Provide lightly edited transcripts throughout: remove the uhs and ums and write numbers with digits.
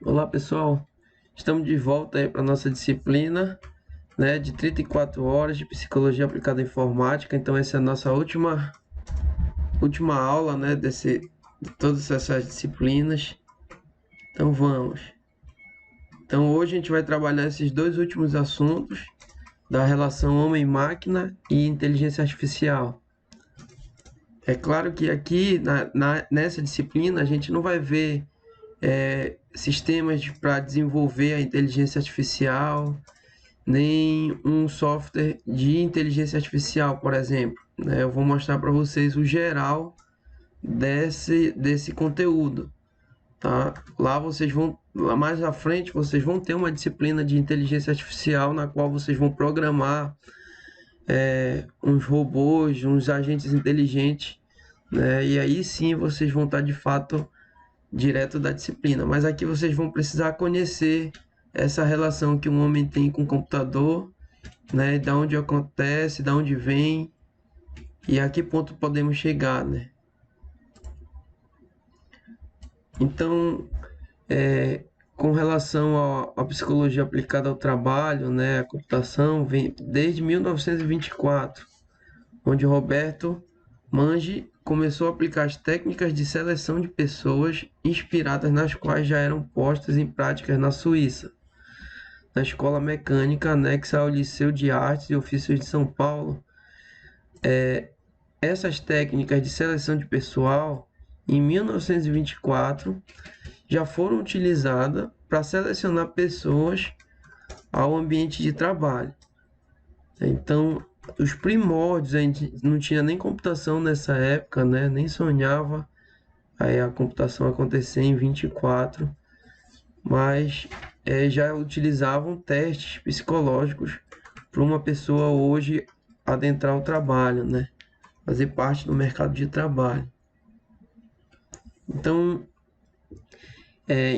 Olá pessoal, estamos de volta aí para nossa disciplina, né, de 34 horas de Psicologia Aplicada à Informática. Então essa é a nossa última aula, né, de todas essas disciplinas. Então vamos. Então hoje a gente vai trabalhar esses dois últimos assuntos da relação homem-máquina e inteligência artificial. É claro que aqui nessa disciplina a gente não vai ver sistemas para desenvolver a inteligência artificial, nem um software de inteligência artificial, por exemplo, né? Eu vou mostrar para vocês o geral desse conteúdo, tá? Lá mais à frente, vocês vão ter uma disciplina de inteligência artificial na qual vocês vão programar uns robôs, uns agentes inteligentes, né? E aí sim vocês vão estar de fato direto da disciplina. Mas aqui vocês vão precisar conhecer essa relação que um homem tem com o computador, né? Da onde acontece, da onde vem e a que ponto podemos chegar, né? Então, com relação à psicologia aplicada ao trabalho, né? A computação vem desde 1924, onde Roberto Mange começou a aplicar as técnicas de seleção de pessoas inspiradas nas quais já eram postas em práticas na Suíça, na Escola Mecânica anexa ao Liceu de Artes e Ofícios de São Paulo. Essas técnicas de seleção de pessoal, em 1924, já foram utilizadas para selecionar pessoas ao ambiente de trabalho. Então, os primórdios, a gente não tinha nem computação nessa época, né? Nem sonhava aí a computação acontecer em 24, mas já utilizavam testes psicológicos para uma pessoa hoje adentrar o trabalho, né? Fazer parte do mercado de trabalho. Então,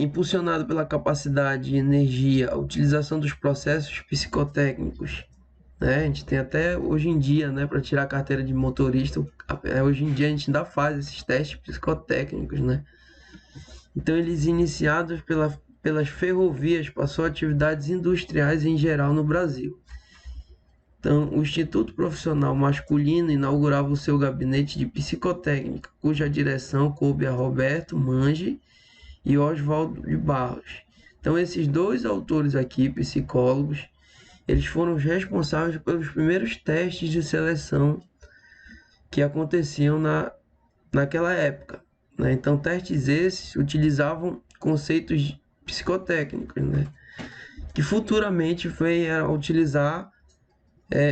impulsionado pela capacidade de energia, a utilização dos processos psicotécnicos, né? A gente tem até hoje em dia, né, para tirar a carteira de motorista, hoje em dia a gente ainda faz esses testes psicotécnicos, né? Então, eles iniciados pelas ferrovias, passou a atividades industriais em geral no Brasil. Então, o Instituto Profissional Masculino inaugurava o seu gabinete de psicotécnica, cuja direção coube a Roberto Mange e Oswaldo de Barros. Então, esses dois autores aqui, psicólogos, eles foram os responsáveis pelos primeiros testes de seleção que aconteciam naquela época, né? Então, testes esses utilizavam conceitos psicotécnicos, né? Que futuramente veio a utilizar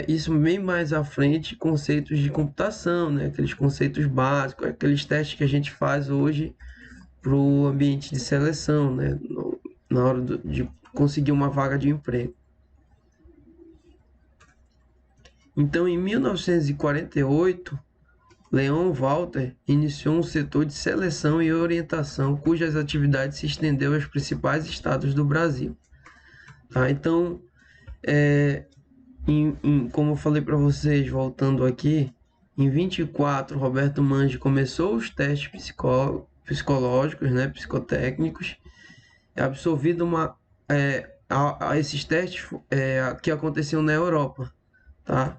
isso bem mais à frente, conceitos de computação, né? Aqueles conceitos básicos, aqueles testes que a gente faz hoje para o ambiente de seleção, né? Na hora de conseguir uma vaga de emprego. Então, em 1948, Leon Walter iniciou um setor de seleção e orientação, cujas atividades se estendeu aos principais estados do Brasil. Tá? Então, como eu falei para vocês, voltando aqui, em 24, Roberto Mange começou os testes psicológicos, né, psicotécnicos, absorvido a esses testes que aconteciam na Europa, tá?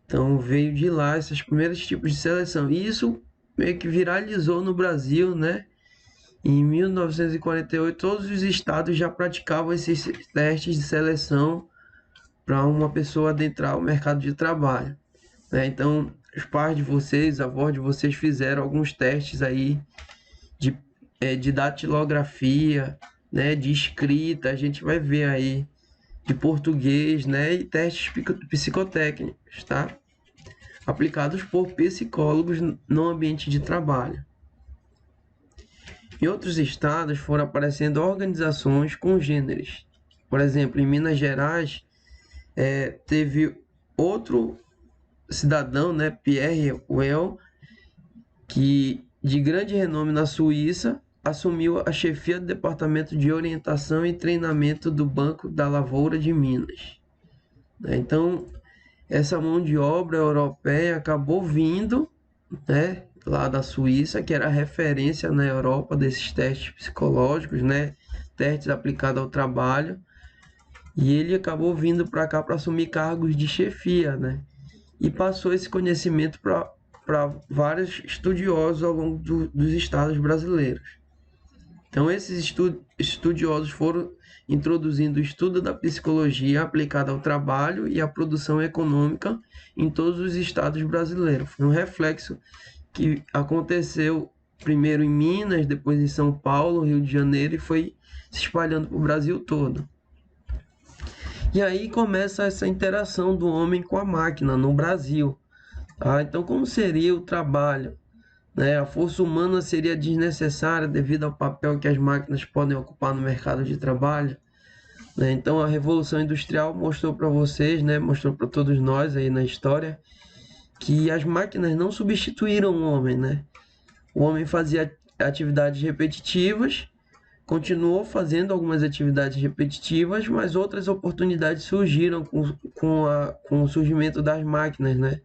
Então veio de lá esses primeiros tipos de seleção. E isso meio que viralizou no Brasil, né? Em 1948, todos os estados já praticavam esses testes de seleção para uma pessoa adentrar o mercado de trabalho, né? Então, os pais de vocês, avós de vocês fizeram alguns testes aí de datilografia, né? De escrita, a gente vai ver aí de português, né? E testes psicotécnicos, tá? Aplicados por psicólogos no ambiente de trabalho. Em outros estados foram aparecendo organizações congêneres. Por exemplo, em Minas Gerais, teve outro cidadão, né, Pierre Well, que de grande renome na Suíça, assumiu a chefia do departamento de orientação e treinamento do Banco da Lavoura de Minas. Então, essa mão de obra europeia acabou vindo, né, lá da Suíça, que era referência na Europa desses testes psicológicos, né, testes aplicados ao trabalho, e ele acabou vindo para cá para assumir cargos de chefia, né? E passou esse conhecimento para vários estudiosos ao longo dos estados brasileiros. Então, esses estudiosos foram introduzindo o estudo da psicologia aplicada ao trabalho e à produção econômica em todos os estados brasileiros. Foi um reflexo que aconteceu primeiro em Minas, depois em São Paulo, Rio de Janeiro, e foi se espalhando para o Brasil todo. E aí começa essa interação do homem com a máquina no Brasil. Tá? Então, como seria o trabalho? Né? A força humana seria desnecessária devido ao papel que as máquinas podem ocupar no mercado de trabalho. Né? Então, a Revolução Industrial mostrou para vocês, né? Mostrou para todos nós aí na história, que as máquinas não substituíram o homem. Né? O homem fazia atividades repetitivas, continuou fazendo algumas atividades repetitivas, mas outras oportunidades surgiram com o surgimento das máquinas, né?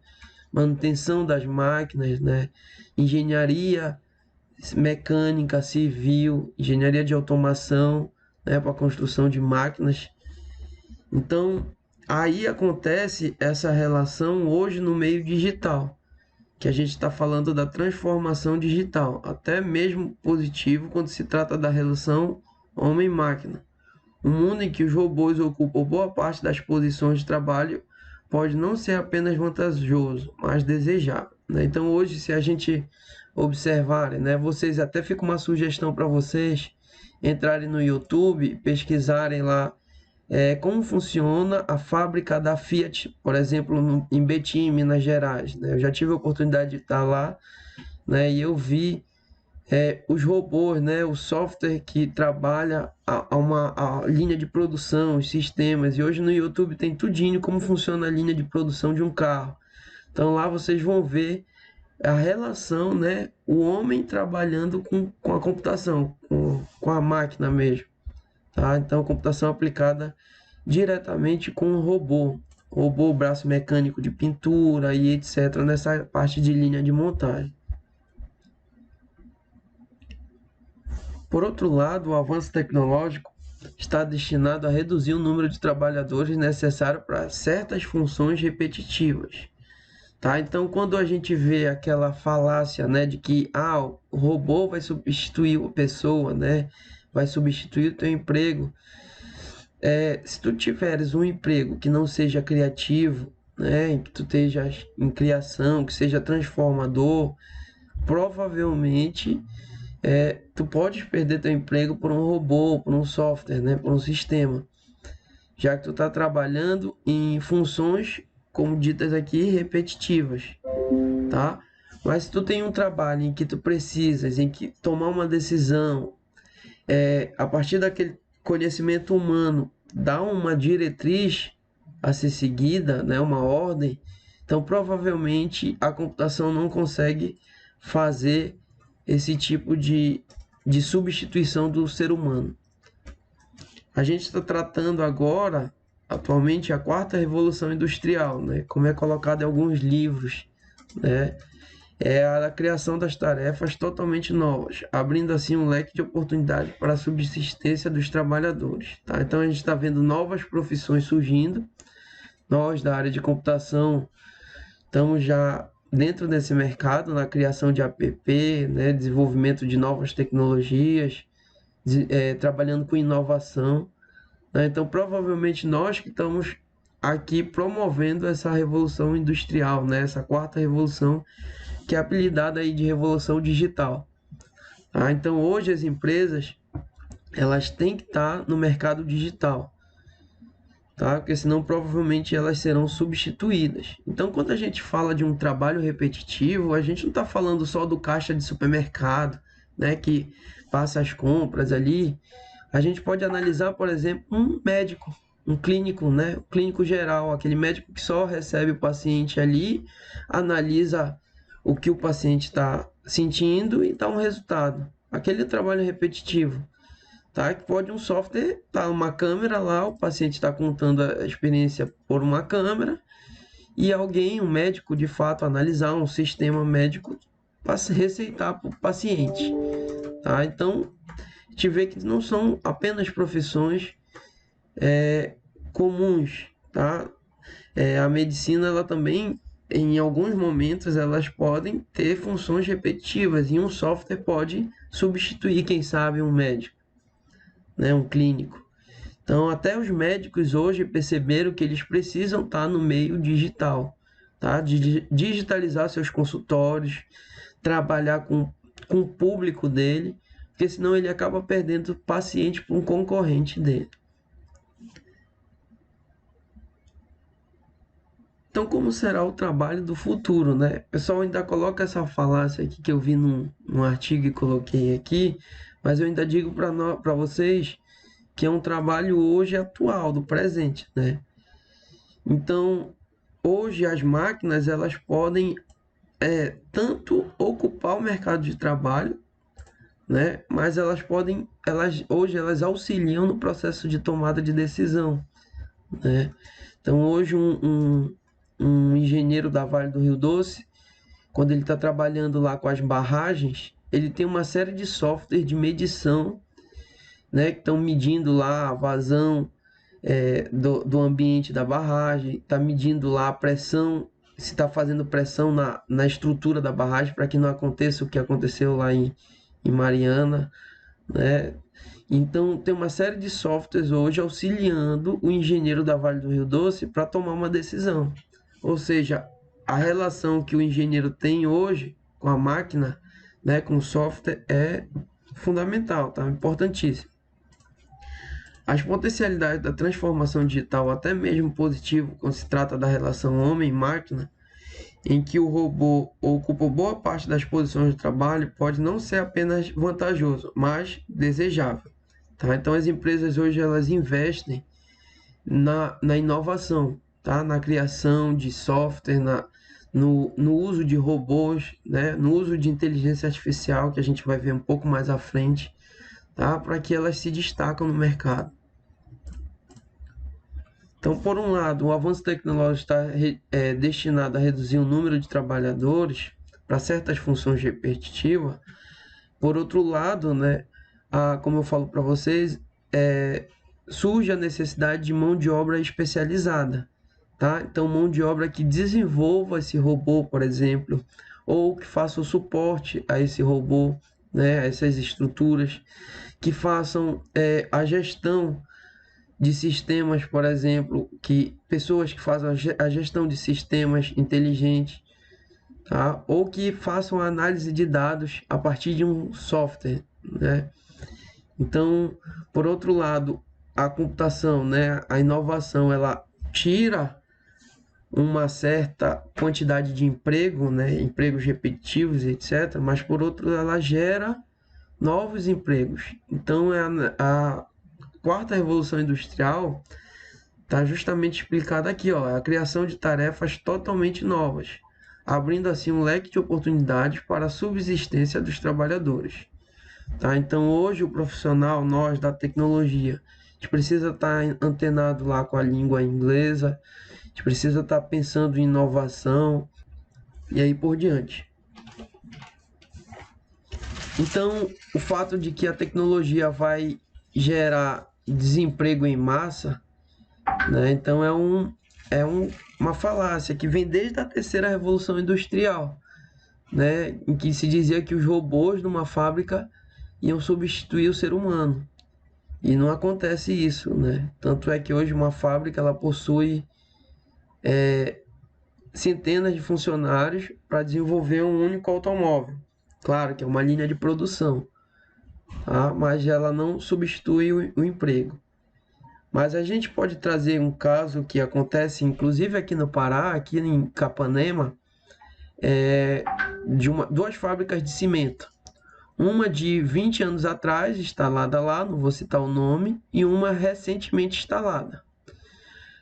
Manutenção das máquinas, né? Engenharia mecânica, civil, engenharia de automação, né? Para a construção de máquinas. Então, aí acontece essa relação hoje no meio digital, que a gente está falando da transformação digital, até mesmo positivo quando se trata da relação homem-máquina. Um mundo em que os robôs ocupam boa parte das posições de trabalho pode não ser apenas vantajoso, mas desejável. Né? Então hoje, se a gente observarem, né, vocês até fica uma sugestão para vocês entrarem no YouTube, pesquisarem lá como funciona a fábrica da Fiat, por exemplo, em Betim, Minas Gerais. Né? Eu já tive a oportunidade de estar lá, né, e eu vi os robôs, né, o software que trabalha a linha de produção, os sistemas. E hoje no YouTube tem tudinho como funciona a linha de produção de um carro. Então lá vocês vão ver a relação, né, o homem trabalhando com a computação, com a máquina mesmo. Tá? Então, computação aplicada diretamente com o robô, braço mecânico de pintura e etc. nessa parte de linha de montagem. Por outro lado, o avanço tecnológico está destinado a reduzir o número de trabalhadores necessário para certas funções repetitivas. Tá? Então, quando a gente vê aquela falácia, né, de que o robô vai substituir a pessoa, né, vai substituir o teu emprego, se tu tiveres um emprego que não seja criativo, né, que tu esteja em criação, que seja transformador, provavelmente tu podes perder teu emprego por um robô, por um software, né, por um sistema, já que tu está trabalhando em funções, como ditas aqui, repetitivas, tá? Mas se tu tem um trabalho em que tu precisas, em que tomar uma decisão, a partir daquele conhecimento humano, dá uma diretriz a ser seguida, né, uma ordem, então provavelmente a computação não consegue fazer esse tipo de substituição do ser humano. A gente está tratando agora, atualmente, a quarta revolução industrial, né, como é colocado em alguns livros, né, é a criação das tarefas totalmente novas, abrindo assim um leque de oportunidades para a subsistência dos trabalhadores. Tá? Então a gente está vendo novas profissões surgindo. Nós da área de computação estamos já dentro desse mercado, na criação de app, né, desenvolvimento de novas tecnologias, trabalhando com inovação. Né? Então provavelmente nós que estamos aqui promovendo essa revolução industrial, né, essa quarta revolução, que é apelidada aí de revolução digital. Tá? Então hoje as empresas elas têm que estar no mercado digital, tá? Porque senão provavelmente elas serão substituídas. Então quando a gente fala de um trabalho repetitivo, a gente não está falando só do caixa de supermercado, né, que passa as compras ali. A gente pode analisar, por exemplo, um médico, um clínico, né, um clínico geral, aquele médico que só recebe o paciente ali, analisa o que o paciente está sentindo e dá um resultado. Aquele trabalho repetitivo, tá? Que pode um software, tá uma câmera lá, o paciente está contando a experiência por uma câmera e alguém, um médico de fato, analisar um sistema médico para receitar para o paciente, tá? Então, gente vê que não são apenas profissões comuns, tá? A medicina, ela também, em alguns momentos, elas podem ter funções repetitivas e um software pode substituir, quem sabe, um médico, né? Um clínico. Então, até os médicos hoje perceberam que eles precisam estar no meio digital, tá? De digitalizar seus consultórios, trabalhar com o público dele, porque senão ele acaba perdendo paciente para um concorrente dele. Então, como será o trabalho do futuro, né? O pessoal ainda coloca essa falácia aqui que eu vi num artigo e coloquei aqui, mas eu ainda digo para vocês que é um trabalho hoje atual, do presente, né? Então, hoje as máquinas elas podem tanto ocupar o mercado de trabalho, né? Mas hoje elas auxiliam no processo de tomada de decisão, né? Então, hoje um engenheiro da Vale do Rio Doce, quando ele está trabalhando lá com as barragens, ele tem uma série de software de medição, né, que estão medindo lá a vazão do ambiente da barragem, está medindo lá a pressão, se está fazendo pressão na estrutura da barragem para que não aconteça o que aconteceu lá em Mariana, né? Então tem uma série de softwares hoje auxiliando o engenheiro da Vale do Rio Doce para tomar uma decisão. Ou seja, a relação que o engenheiro tem hoje com a máquina, né, com o software é fundamental, tá? Importantíssimo. As potencialidades da transformação digital, até mesmo positivo, quando se trata da relação homem-máquina, em que o robô ocupa boa parte das posições de trabalho, pode não ser apenas vantajoso, mas desejável. Tá? Então, as empresas hoje elas investem na inovação, tá? Na criação de software, no uso de robôs, né? No uso de inteligência artificial, que a gente vai ver um pouco mais à frente, tá? Para que elas se destacam no mercado. Então, por um lado, o avanço tecnológico está destinado a reduzir o número de trabalhadores para certas funções repetitivas. Por outro lado, né, como eu falo para vocês, surge a necessidade de mão de obra especializada, tá? Então, mão de obra que desenvolva esse robô, por exemplo, ou que faça o suporte a esse robô, né, a essas estruturas, que façam a gestão de sistemas, por exemplo, que pessoas que façam a gestão de sistemas inteligentes, tá? Ou que façam a análise de dados a partir de um software, né? Então, por outro lado, a computação, né, a inovação, ela tira uma certa quantidade de emprego, né, empregos repetitivos, etc., mas por outro, ela gera novos empregos. Então, a quarta revolução industrial está justamente explicada aqui, ó, a criação de tarefas totalmente novas, abrindo assim um leque de oportunidades para a subsistência dos trabalhadores. Tá? Então hoje o profissional, nós da tecnologia, a gente precisa estar antenado lá com a língua inglesa, a gente precisa estar pensando em inovação e aí por diante. Então, o fato de que a tecnologia vai gerar desemprego em massa, né? Então uma falácia que vem desde a terceira revolução industrial, né? Em que se dizia que os robôs numa fábrica iam substituir o ser humano. E não acontece isso, né? Tanto é que hoje uma fábrica ela possui centenas de funcionários para desenvolver um único automóvel. Claro que é uma linha de produção, tá? Mas ela não substitui o emprego. Mas a gente pode trazer um caso que acontece, inclusive aqui no Pará, aqui em Capanema, de duas fábricas de cimento. Uma de 20 anos atrás, instalada lá, não vou citar o nome, e uma recentemente instalada.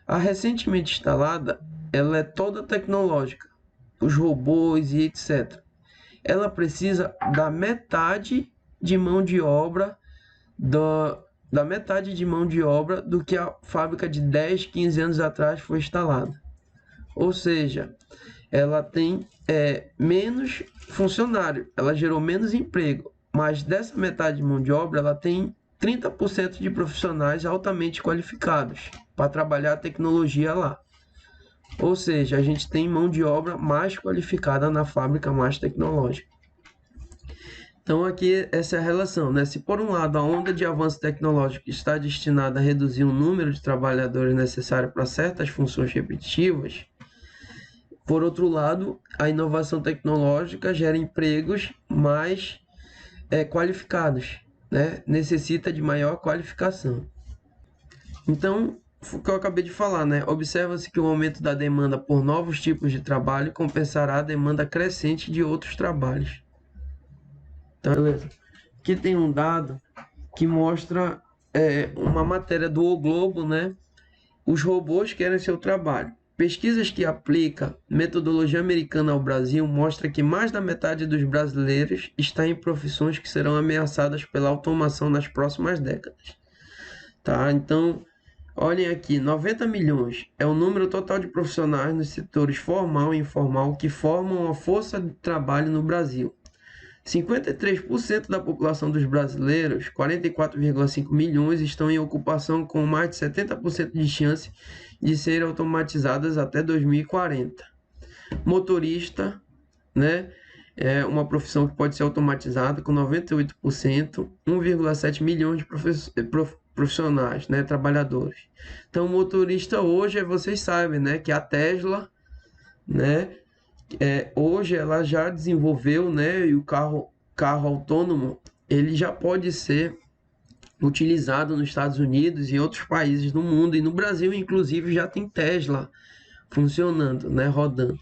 A recentemente instalada, ela é toda tecnológica, os robôs e etc. Ela precisa da metade de mão de obra da metade de mão de obra do que a fábrica de 10, 15 anos atrás foi instalada. Ou seja, ela tem menos funcionário, ela gerou menos emprego, mas dessa metade de mão de obra, ela tem 30% de profissionais altamente qualificados para trabalhar a tecnologia lá. Ou seja, a gente tem mão de obra mais qualificada na fábrica mais tecnológica. Então aqui essa é a relação, né? Se por um lado a onda de avanço tecnológico está destinada a reduzir o número de trabalhadores necessário para certas funções repetitivas, por outro lado, a inovação tecnológica gera empregos mais qualificados, né? Necessita de maior qualificação. Então, o que eu acabei de falar, né? Observa-se que o aumento da demanda por novos tipos de trabalho compensará a demanda crescente de outros trabalhos. Então, beleza. Aqui tem um dado que mostra uma matéria do O Globo, né? Os robôs querem seu trabalho. Pesquisas que aplicam metodologia americana ao Brasil mostram que mais da metade dos brasileiros está em profissões que serão ameaçadas pela automação nas próximas décadas. Tá? Então, olhem aqui, 90 milhões é o número total de profissionais nos setores formal e informal que formam a força de trabalho no Brasil. 53% da população dos brasileiros, 44,5 milhões, estão em ocupação com mais de 70% de chance de serem automatizadas até 2040. Motorista, né, é uma profissão que pode ser automatizada com 98%, 1,7 milhões de profissionais, né, trabalhadores. Então, motorista hoje, vocês sabem, né, que a Tesla, né, hoje ela já desenvolveu, né, e o carro autônomo ele já pode ser utilizado nos Estados Unidos e em outros países do mundo, e no Brasil inclusive já tem Tesla funcionando, né, rodando,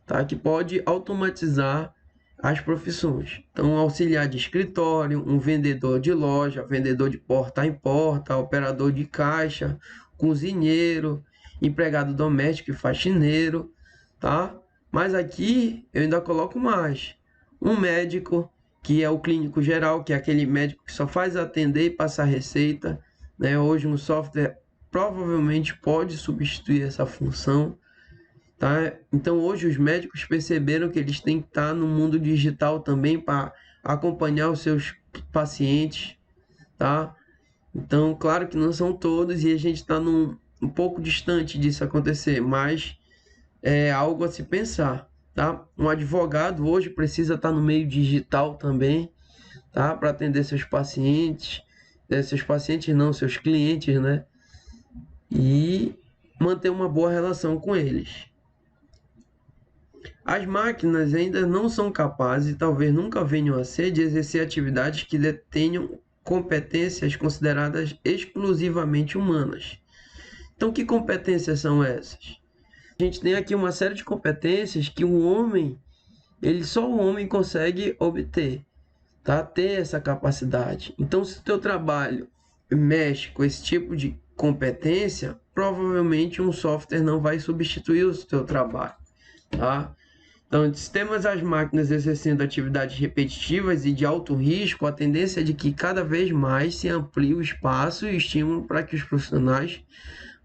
tá, que pode automatizar as profissões. Então, auxiliar de escritório, um vendedor de loja, vendedor de porta em porta, operador de caixa, cozinheiro, empregado doméstico e faxineiro, tá? Mas aqui eu ainda coloco mais. Um médico, que é o clínico geral, que é aquele médico que só faz atender e passar receita, né? Hoje um software provavelmente pode substituir essa função, tá? Então hoje os médicos perceberam que eles têm que estar no mundo digital também para acompanhar os seus pacientes, tá? Então, claro que não são todos e a gente está um pouco distante disso acontecer, mas é algo a se pensar, tá? Um advogado hoje precisa estar no meio digital também, tá? Para atender seus pacientes, seus clientes, né? E manter uma boa relação com eles. As máquinas ainda não são capazes e talvez nunca venham a ser de exercer atividades que detenham competências consideradas exclusivamente humanas. Então, que competências são essas? A gente tem aqui uma série de competências que só o homem consegue obter, tá? Ter essa capacidade. Então, se o teu trabalho mexe com esse tipo de competência, provavelmente um software não vai substituir o teu trabalho, tá? Então, se temos as máquinas exercendo atividades repetitivas e de alto risco, a tendência é de que cada vez mais se amplie o espaço e estímulo para que os profissionais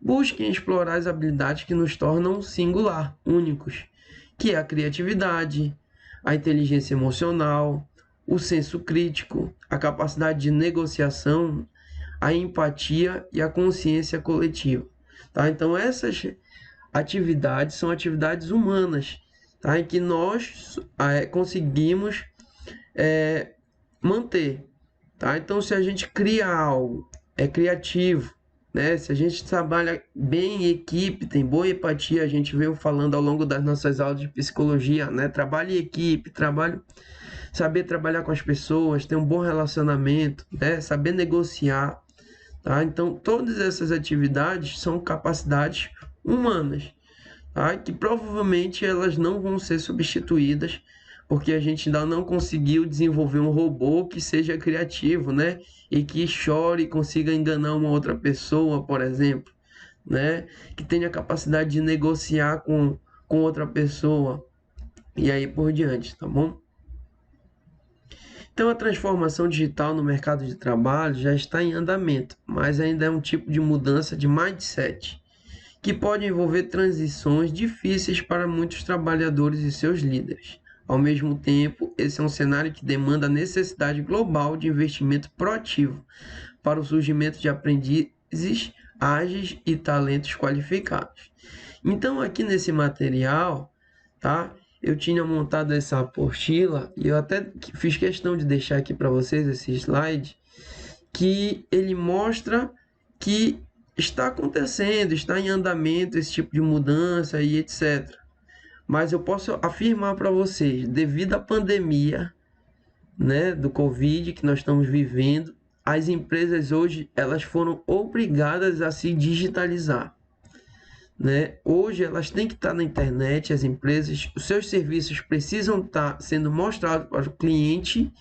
busquem explorar as habilidades que nos tornam singular, únicos, que é a criatividade, a inteligência emocional, o senso crítico, a capacidade de negociação, a empatia e a consciência coletiva. Tá? Então, essas atividades são atividades humanas, tá? Em que nós conseguimos manter. Tá? Então, se a gente cria algo, é criativo, né? Se a gente trabalha bem em equipe, tem boa empatia, a gente veio falando ao longo das nossas aulas de psicologia, né? Trabalho em equipe, saber trabalhar com as pessoas, ter um bom relacionamento, né? Saber negociar, tá? Então, todas essas atividades são capacidades humanas, tá? Que provavelmente elas não vão ser substituídas, porque a gente ainda não conseguiu desenvolver um robô que seja criativo, né? E que chore e consiga enganar uma outra pessoa, por exemplo, né? Que tenha capacidade de negociar com outra pessoa e aí por diante, tá bom? Então, a transformação digital no mercado de trabalho já está em andamento, mas ainda é um tipo de mudança de mindset, que pode envolver transições difíceis para muitos trabalhadores e seus líderes. Ao mesmo tempo, esse é um cenário que demanda a necessidade global de investimento proativo para o surgimento de aprendizes ágeis e talentos qualificados. Então, aqui nesse material, tá? Eu tinha montado essa apostila e eu até fiz questão de deixar aqui para vocês esse slide, que ele mostra que está acontecendo, está em andamento esse tipo de mudança e etc. Mas eu posso afirmar para vocês, devido à pandemia, né, do Covid que nós estamos vivendo, as empresas hoje elas foram obrigadas a se digitalizar, né? Hoje elas têm que estar na internet, as empresas, os seus serviços precisam estar sendo mostrados para o cliente,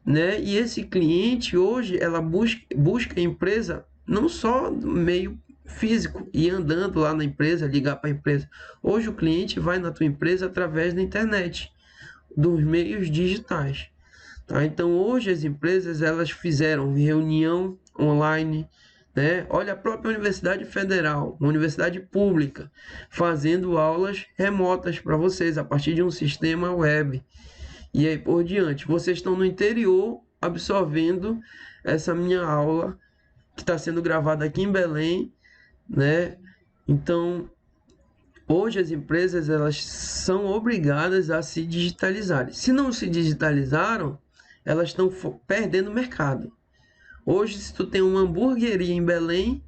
né? E esse cliente hoje ela busca a empresa não só no meio físico e andando lá na empresa, ligar para a empresa. Hoje o cliente vai na tua empresa através da internet, dos meios digitais, tá? Então hoje as empresas elas fizeram reunião online, né? Olha a própria Universidade Federal, uma universidade pública, fazendo aulas remotas para vocês a partir de um sistema web. E aí por diante, vocês estão no interior absorvendo essa minha aula que está sendo gravada aqui em Belém, né? Então, hoje as empresas elas são obrigadas a se digitalizar. Se não se digitalizaram, elas estão perdendo mercado. Hoje, se tu tem uma hamburgueria em Belém,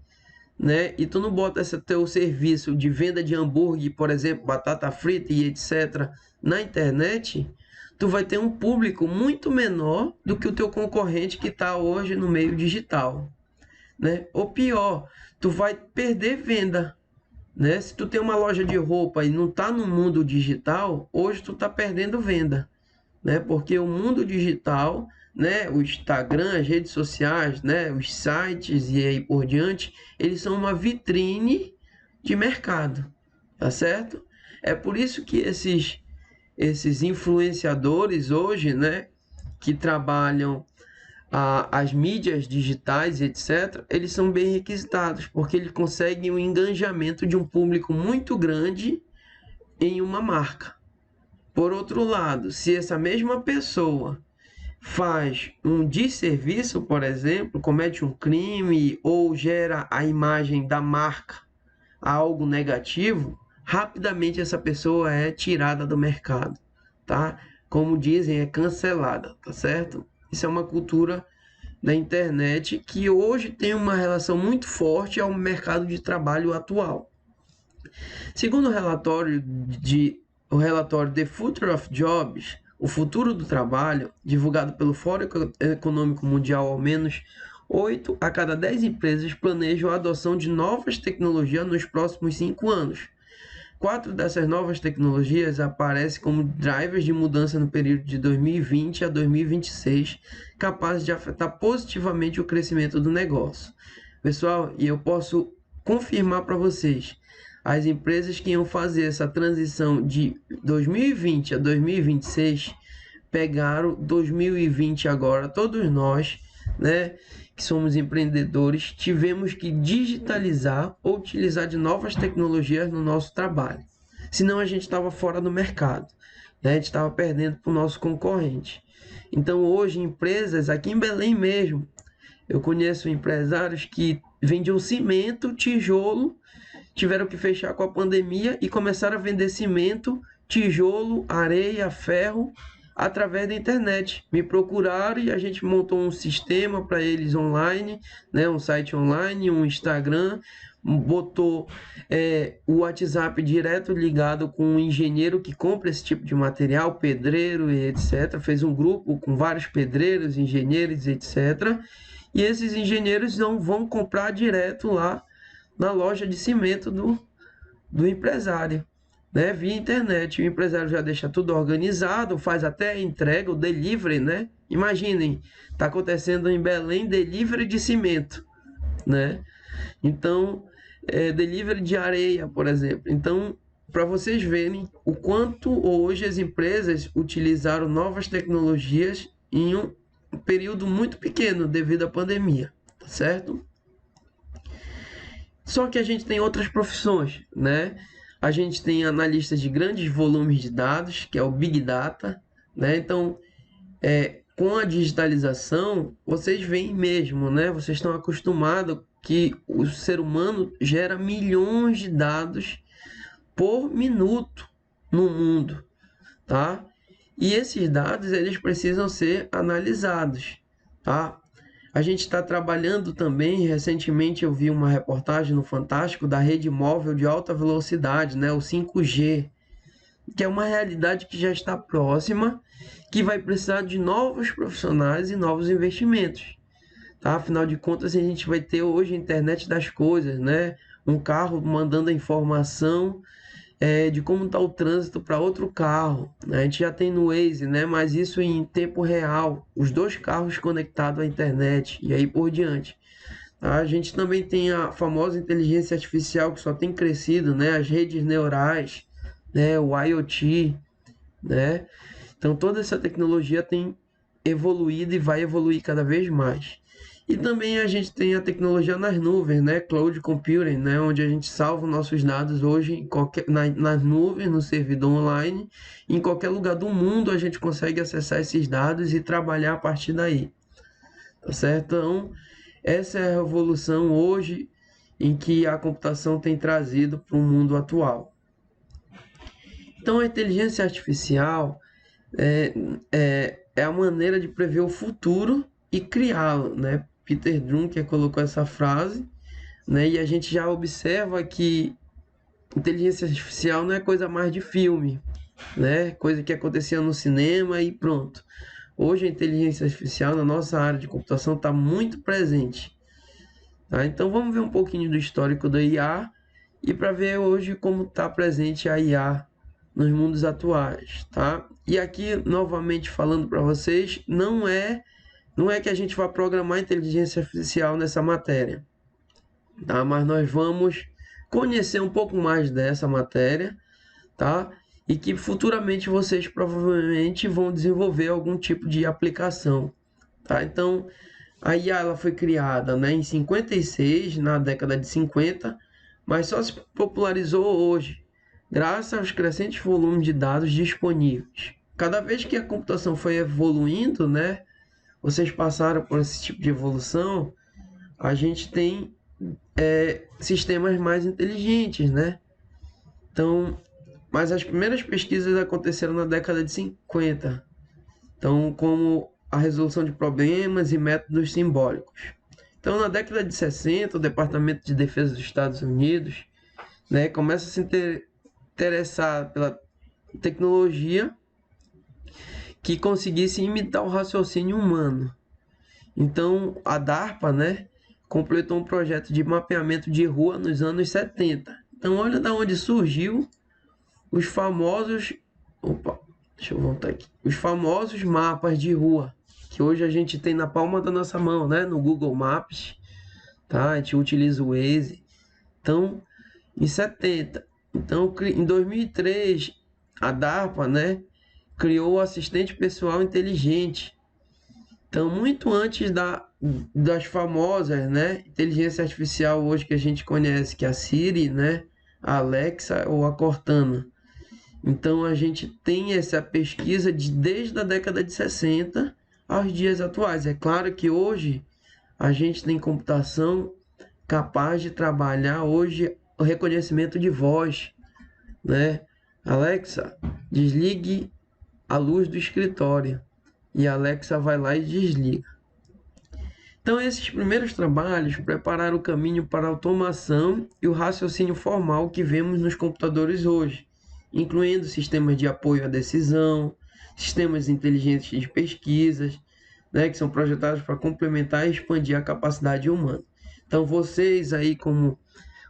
né, e tu não bota esse teu serviço de venda de hambúrguer, por exemplo, batata frita e etc, na internet, tu vai ter um público muito menor do que o teu concorrente que está hoje no meio digital, né? Ou pior, tu vai perder venda, né? Se tu tem uma loja de roupa e não está no mundo digital, hoje tu está perdendo venda, né? Porque o mundo digital, né, o Instagram, as redes sociais, né, os sites e aí por diante, eles são uma vitrine de mercado, tá certo? É por isso que esses influenciadores hoje, né, que trabalham as mídias digitais, etc., eles são bem requisitados, porque eles conseguem o engajamento de um público muito grande em uma marca. Por outro lado, se essa mesma pessoa faz um desserviço, por exemplo, comete um crime ou gera a imagem da marca a algo negativo, rapidamente essa pessoa é tirada do mercado, tá? Como dizem, é cancelada, tá certo? Isso é uma cultura da internet que hoje tem uma relação muito forte ao mercado de trabalho atual. Segundo o relatório The Future of Jobs, o futuro do trabalho, divulgado pelo Fórum Econômico Mundial, ao menos 8 a cada 10 empresas planejam a adoção de novas tecnologias nos próximos 5 anos. 4 dessas novas tecnologias aparecem como drivers de mudança no período de 2020 a 2026, capazes de afetar positivamente o crescimento do negócio. Pessoal, e eu posso confirmar para vocês, as empresas que iam fazer essa transição de 2020 a 2026 pegaram 2020 agora, todos nós, né, que somos empreendedores, tivemos que digitalizar ou utilizar de novas tecnologias no nosso trabalho. Senão a gente estava fora do mercado, né? A gente estava perdendo para o nosso concorrente. Então hoje empresas, aqui em Belém mesmo, eu conheço empresários que vendiam cimento, tijolo, tiveram que fechar com a pandemia e começaram a vender cimento, tijolo, areia, ferro, através da internet. Me procuraram e a gente montou um sistema para eles online, né? Um site online, um Instagram, botou o WhatsApp direto ligado com um engenheiro que compra esse tipo de material, pedreiro e etc. Fez um grupo com vários pedreiros, engenheiros, etc. E esses engenheiros não vão comprar direto lá na loja de cimento do empresário, né? Via internet. O empresário já deixa tudo organizado, faz até a entrega, o delivery, né? Imaginem, está acontecendo em Belém delivery de cimento, né? Então, delivery de areia, por exemplo. Então, para vocês verem o quanto hoje as empresas utilizaram novas tecnologias em um período muito pequeno devido à pandemia, tá certo? Só que a gente tem outras profissões, né? A gente tem analistas de grandes volumes de dados, que é o Big Data, né? Então, com a digitalização, vocês veem mesmo, né? Vocês estão acostumados que o ser humano gera milhões de dados por minuto no mundo, tá? E esses dados, eles precisam ser analisados, tá? A gente está trabalhando também, recentemente eu vi uma reportagem no Fantástico da rede móvel de alta velocidade, né, o 5G, que é uma realidade que já está próxima, que vai precisar de novos profissionais e novos investimentos, tá? Afinal de contas, a gente vai ter hoje a internet das coisas, né? Um carro mandando a informação de como está o trânsito para outro carro, né? A gente já tem no Waze, né? Mas isso em tempo real, os dois carros conectados à internet e aí por diante. Tá? A gente também tem a famosa inteligência artificial que só tem crescido, né? As redes neurais, né? O IoT, né? Então toda essa tecnologia tem evoluído e vai evoluir cada vez mais. E também a gente tem a tecnologia nas nuvens, né? Cloud Computing, né? Onde a gente salva nossos dados hoje nas nuvens, no servidor online. Em qualquer lugar do mundo a gente consegue acessar esses dados e trabalhar a partir daí. Tá certo? Então, essa é a revolução hoje em que a computação tem trazido para o mundo atual. Então, a inteligência artificial é a maneira de prever o futuro e criá-lo, né? Peter Drucker colocou essa frase, né? E a gente já observa que inteligência artificial não é coisa mais de filme, né? Coisa que acontecia no cinema e pronto. Hoje a inteligência artificial na nossa área de computação está muito presente, tá? Então vamos ver um pouquinho do histórico da IA e para ver hoje como está presente a IA nos mundos atuais, tá? E aqui novamente falando para vocês, não é que a gente vai programar inteligência artificial nessa matéria, tá? Mas nós vamos conhecer um pouco mais dessa matéria, tá? E que futuramente vocês provavelmente vão desenvolver algum tipo de aplicação, tá? Então, a IA ela foi criada, né, em 56, na década de 50, mas só se popularizou hoje, graças aos crescentes volumes de dados disponíveis. Cada vez que a computação foi evoluindo, né, vocês passaram por esse tipo de evolução, a gente tem sistemas mais inteligentes, né? Então, mas as primeiras pesquisas aconteceram na década de 50. Então, como a resolução de problemas e métodos simbólicos. Então, na década de 60, o Departamento de Defesa dos Estados Unidos, né, começa a se interessar pela tecnologia que conseguisse imitar o raciocínio humano. Então, a DARPA, né, completou um projeto de mapeamento de rua nos anos 70. Então, olha da onde surgiu os famosos... Opa, deixa eu voltar aqui. Os famosos mapas de rua, que hoje a gente tem na palma da nossa mão, né, no Google Maps, tá? A gente utiliza o Waze. Então, em 70. Então, em 2003, a DARPA, né, criou o assistente pessoal inteligente. Então, muito antes das famosas, né, inteligência artificial hoje que a gente conhece, que é a Siri, né, a Alexa ou a Cortana. Então, a gente tem essa pesquisa desde a década de 60 aos dias atuais. É claro que hoje a gente tem computação capaz de trabalhar hoje o reconhecimento de voz, né? Alexa, desligue a luz do escritório. E a Alexa vai lá e desliga. Então, esses primeiros trabalhos prepararam o caminho para a automação e o raciocínio formal que vemos nos computadores hoje, incluindo sistemas de apoio à decisão, sistemas inteligentes de pesquisas, né, que são projetados para complementar e expandir a capacidade humana. Então, vocês aí como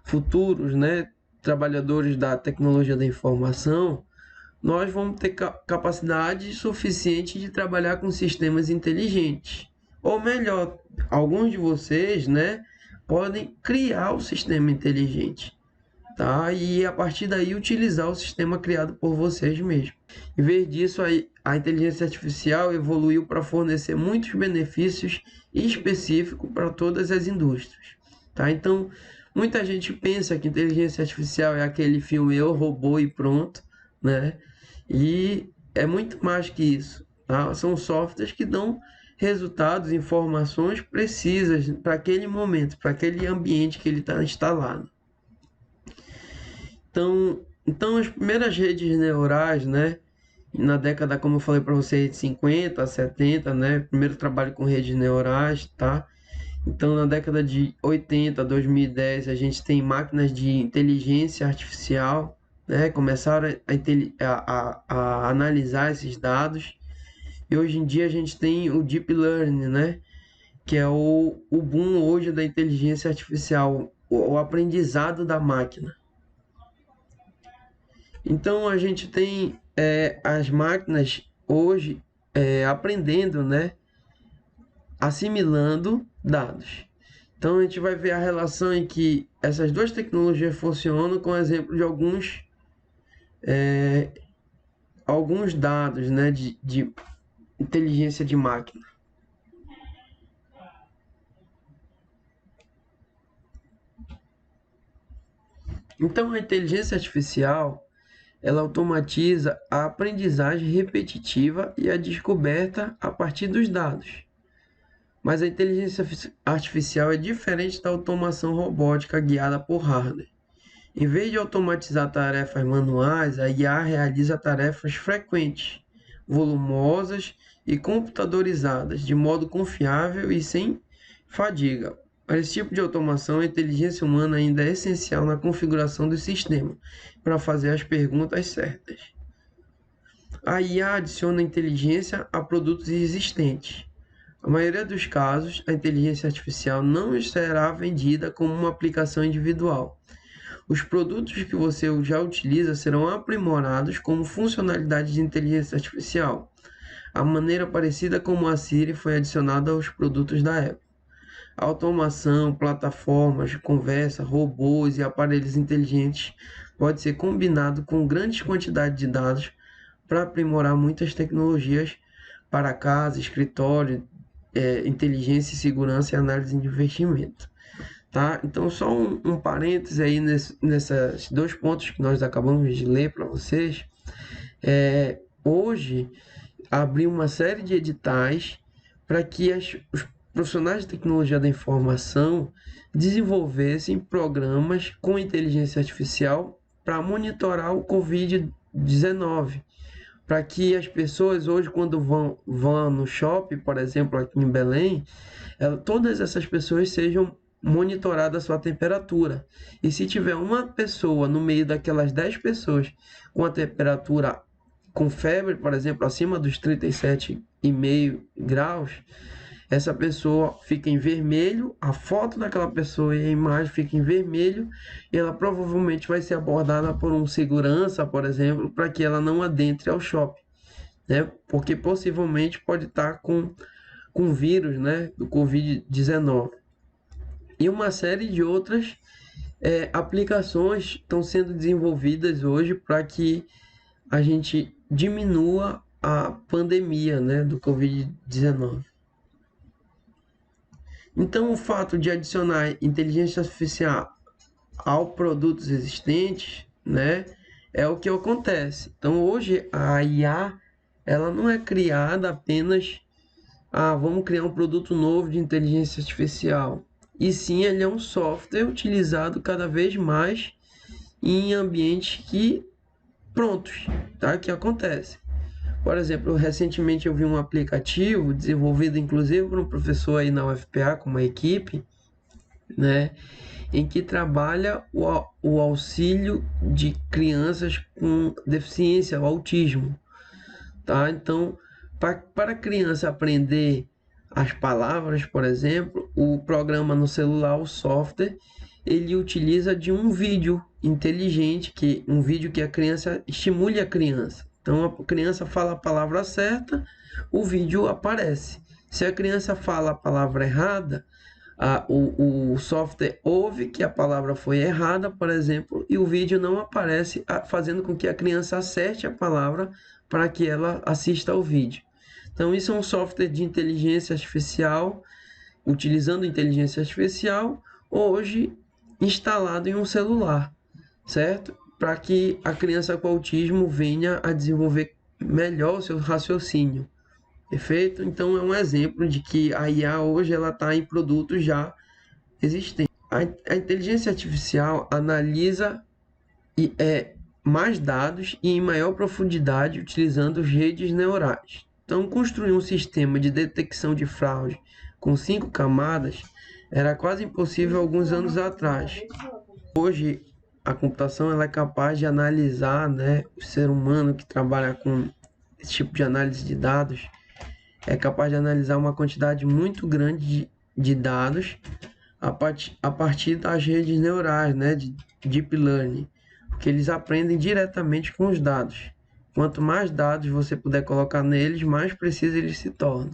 futuros, né, trabalhadores da tecnologia da informação, nós vamos ter capacidade suficiente de trabalhar com sistemas inteligentes. Ou melhor, alguns de vocês, né, podem criar o sistema inteligente, tá? E a partir daí utilizar o sistema criado por vocês mesmos. Em vez disso, a inteligência artificial evoluiu para fornecer muitos benefícios específicos para todas as indústrias, tá? Então, Muita gente pensa que inteligência artificial é aquele filme Eu, Robô e pronto, né? E é muito mais que isso, tá? São softwares que dão resultados, informações precisas para aquele momento, para aquele ambiente que ele está instalado. Então, as primeiras redes neurais, né? Na década, como eu falei para vocês, de 50 a 70, né? Primeiro trabalho com redes neurais, tá? Então, na década de 80, 2010, a gente tem máquinas de inteligência artificial, né? Começaram a analisar esses dados. E hoje em dia a gente tem o Deep Learning, né? Que é o boom hoje da inteligência artificial, o aprendizado da máquina. Então, a gente tem as máquinas hoje aprendendo, né? Assimilando dados. Então a gente vai ver a relação em que essas duas tecnologias funcionam com o exemplo de alguns dados, né, de inteligência de máquina. Então a inteligência artificial ela automatiza a aprendizagem repetitiva e a descoberta a partir dos dados. Mas a inteligência artificial é diferente da automação robótica guiada por hardware. Em vez de automatizar tarefas manuais, a IA realiza tarefas frequentes, volumosas e computadorizadas, de modo confiável e sem fadiga. Para esse tipo de automação, a inteligência humana ainda é essencial na configuração do sistema, para fazer as perguntas certas. A IA adiciona inteligência a produtos existentes. Na maioria dos casos, a inteligência artificial não será vendida como uma aplicação individual. Os produtos que você já utiliza serão aprimorados como funcionalidade de inteligência artificial. A maneira parecida como a Siri foi adicionada aos produtos da Apple. Automação, plataformas de conversa, robôs e aparelhos inteligentes pode ser combinado com grandes quantidades de dados para aprimorar muitas tecnologias para casa, escritório, inteligência e segurança e análise de investimento. Tá? Então, só um parêntese aí nesses dois pontos que nós acabamos de ler para vocês. Hoje, abriu uma série de editais para que os profissionais de tecnologia da informação desenvolvessem programas com inteligência artificial para monitorar o Covid-19, para que as pessoas hoje, quando vão no shopping, por exemplo, aqui em Belém, todas essas pessoas sejam monitoradas a sua temperatura. E se tiver uma pessoa no meio daquelas 10 pessoas com a temperatura com febre, por exemplo, acima dos 37,5 graus, essa pessoa fica em vermelho, a foto daquela pessoa e a imagem fica em vermelho, e ela provavelmente vai ser abordada por um segurança, por exemplo, para que ela não adentre ao shopping, né? Porque possivelmente pode estar com vírus, né, do Covid-19. E uma série de outras aplicações estão sendo desenvolvidas hoje para que a gente diminua a pandemia, né, do Covid-19. Então, o fato de adicionar inteligência artificial aos produtos existentes, né, é o que acontece. Então, hoje a IA ela não é criada apenas vamos criar um produto novo de inteligência artificial. E sim, ele é um software utilizado cada vez mais em ambientes prontos, tá? Que acontece. Por exemplo, recentemente eu vi um aplicativo desenvolvido inclusive por um professor aí na UFPA com uma equipe, né, em que trabalha o auxílio de crianças com deficiência, o autismo, tá? Então, para a criança aprender as palavras, por exemplo, o programa no celular, o software, ele utiliza de um vídeo inteligente, um vídeo que a criança estimule a criança. Então a criança fala a palavra certa, o vídeo aparece. Se a criança fala a palavra errada, o software ouve que a palavra foi errada, por exemplo, e o vídeo não aparece, fazendo com que a criança acerte a palavra para que ela assista ao vídeo. Então, isso é um software de inteligência artificial, utilizando inteligência artificial, hoje instalado em um celular, certo? Para que a criança com autismo venha a desenvolver melhor o seu raciocínio. Perfeito? Então é um exemplo de que a IA hoje ela está em produtos já existentes. A inteligência artificial analisa mais dados e em maior profundidade utilizando redes neurais. Então, construir um sistema de detecção de fraude com 5 camadas era quase impossível alguns anos atrás. Hoje, a computação ela é capaz de analisar, né, o ser humano que trabalha com esse tipo de análise de dados é capaz de analisar uma quantidade muito grande de dados a partir das redes neurais, né, de Deep Learning, porque eles aprendem diretamente com os dados. Quanto mais dados você puder colocar neles, mais precisos eles se tornam.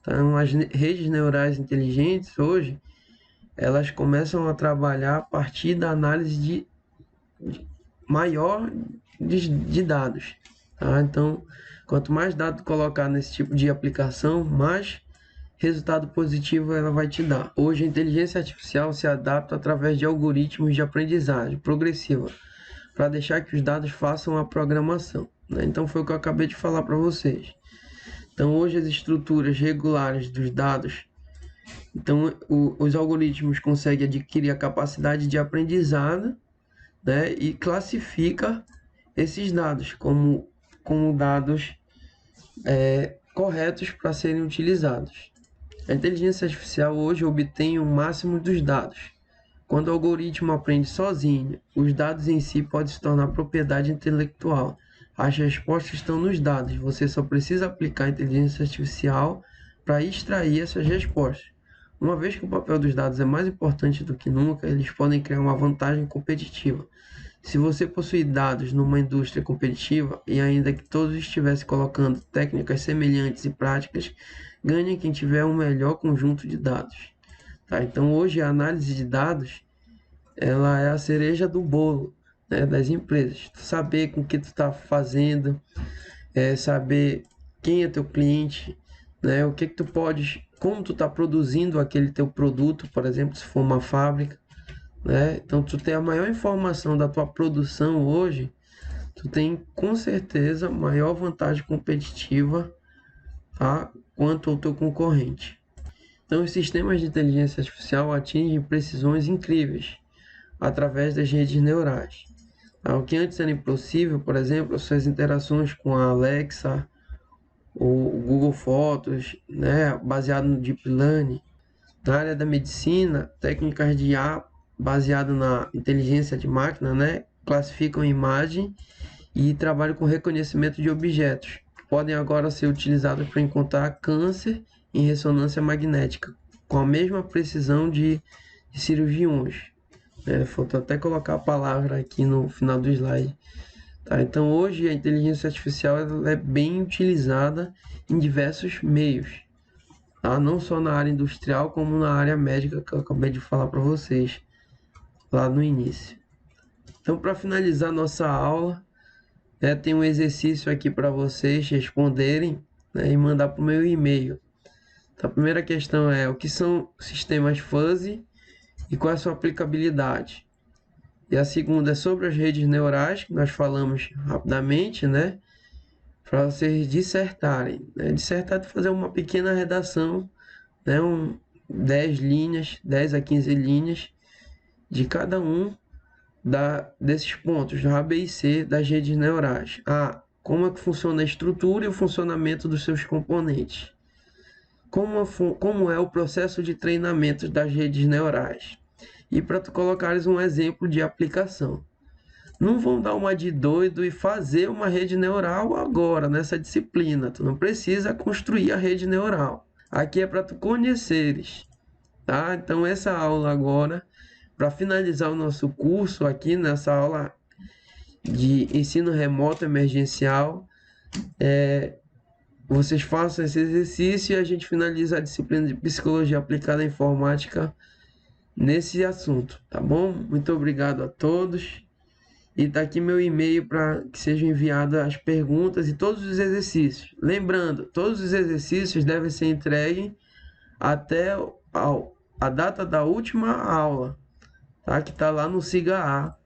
Então, as redes neurais inteligentes hoje, elas começam a trabalhar a partir da análise maior de dados. Tá? Então, quanto mais dados colocar nesse tipo de aplicação, mais resultado positivo ela vai te dar. Hoje, a inteligência artificial se adapta através de algoritmos de aprendizagem progressiva para deixar que os dados façam a programação. Né? Então, foi o que eu acabei de falar para vocês. Então, hoje, as estruturas regulares dos dados, então, os algoritmos conseguem adquirir a capacidade de aprendizado, né? E classifica esses dados como dados corretos para serem utilizados. A inteligência artificial hoje obtém o máximo dos dados. Quando o algoritmo aprende sozinho, os dados em si podem se tornar propriedade intelectual. As respostas estão nos dados, você só precisa aplicar a inteligência artificial para extrair essas respostas. Uma vez que o papel dos dados é mais importante do que nunca, eles podem criar uma vantagem competitiva. Se você possui dados numa indústria competitiva, e ainda que todos estivessem colocando técnicas semelhantes e práticas, ganha quem tiver um melhor conjunto de dados. Tá? Então, hoje, a análise de dados ela é a cereja do bolo, né, das empresas. Tu saber com o que tu está fazendo, saber quem é teu cliente, né, o que tu podes, como tu está produzindo aquele teu produto, por exemplo, se for uma fábrica. Né? Então, tu tem a maior informação da tua produção hoje, tu tem com certeza maior vantagem competitiva, tá? Quanto ao teu concorrente. Então, os sistemas de inteligência artificial atingem precisões incríveis através das redes neurais. Tá? O que antes era impossível, por exemplo, suas interações com a Alexa, ou o Google Fotos, né? Baseado no Deep Learning. Na área da medicina, técnicas de IA baseado na inteligência de máquina, né, classificam imagem e trabalham com reconhecimento de objetos. Podem agora ser utilizados para encontrar câncer em ressonância magnética, com a mesma precisão de cirurgiões. Faltou até colocar a palavra aqui no final do slide. Tá? Então, hoje, a inteligência artificial ela é bem utilizada em diversos meios. Tá? Não só na área industrial, como na área médica, que eu acabei de falar para vocês lá no início. Então, para finalizar nossa aula, tem um exercício aqui para vocês responderem, né, e mandar para o meu e-mail. Então, a primeira questão é: o que são sistemas fuzzy e qual é a sua aplicabilidade? E a segunda é sobre as redes neurais, que nós falamos rapidamente, né? Para vocês dissertarem. Né? Dissertar é fazer uma pequena redação, né? 10 linhas, 10 a 15 linhas, de cada um desses pontos, A, B e C das redes neurais. A, como é que funciona a estrutura e o funcionamento dos seus componentes. Como é o processo de treinamento das redes neurais. E para tu colocares um exemplo de aplicação. Não vão dar uma de doido e fazer uma rede neural agora, nessa disciplina. Tu não precisa construir a rede neural. Aqui é para tu conheceres. Tá? Então, essa aula agora, para finalizar o nosso curso aqui, nessa aula de ensino remoto emergencial, vocês façam esse exercício e a gente finaliza a disciplina de Psicologia Aplicada à Informática nesse assunto, tá bom? Muito obrigado a todos. E tá aqui meu e-mail para que sejam enviadas as perguntas e todos os exercícios. Lembrando, todos os exercícios devem ser entregues até a data da última aula. tá? Que tá lá no Siga A.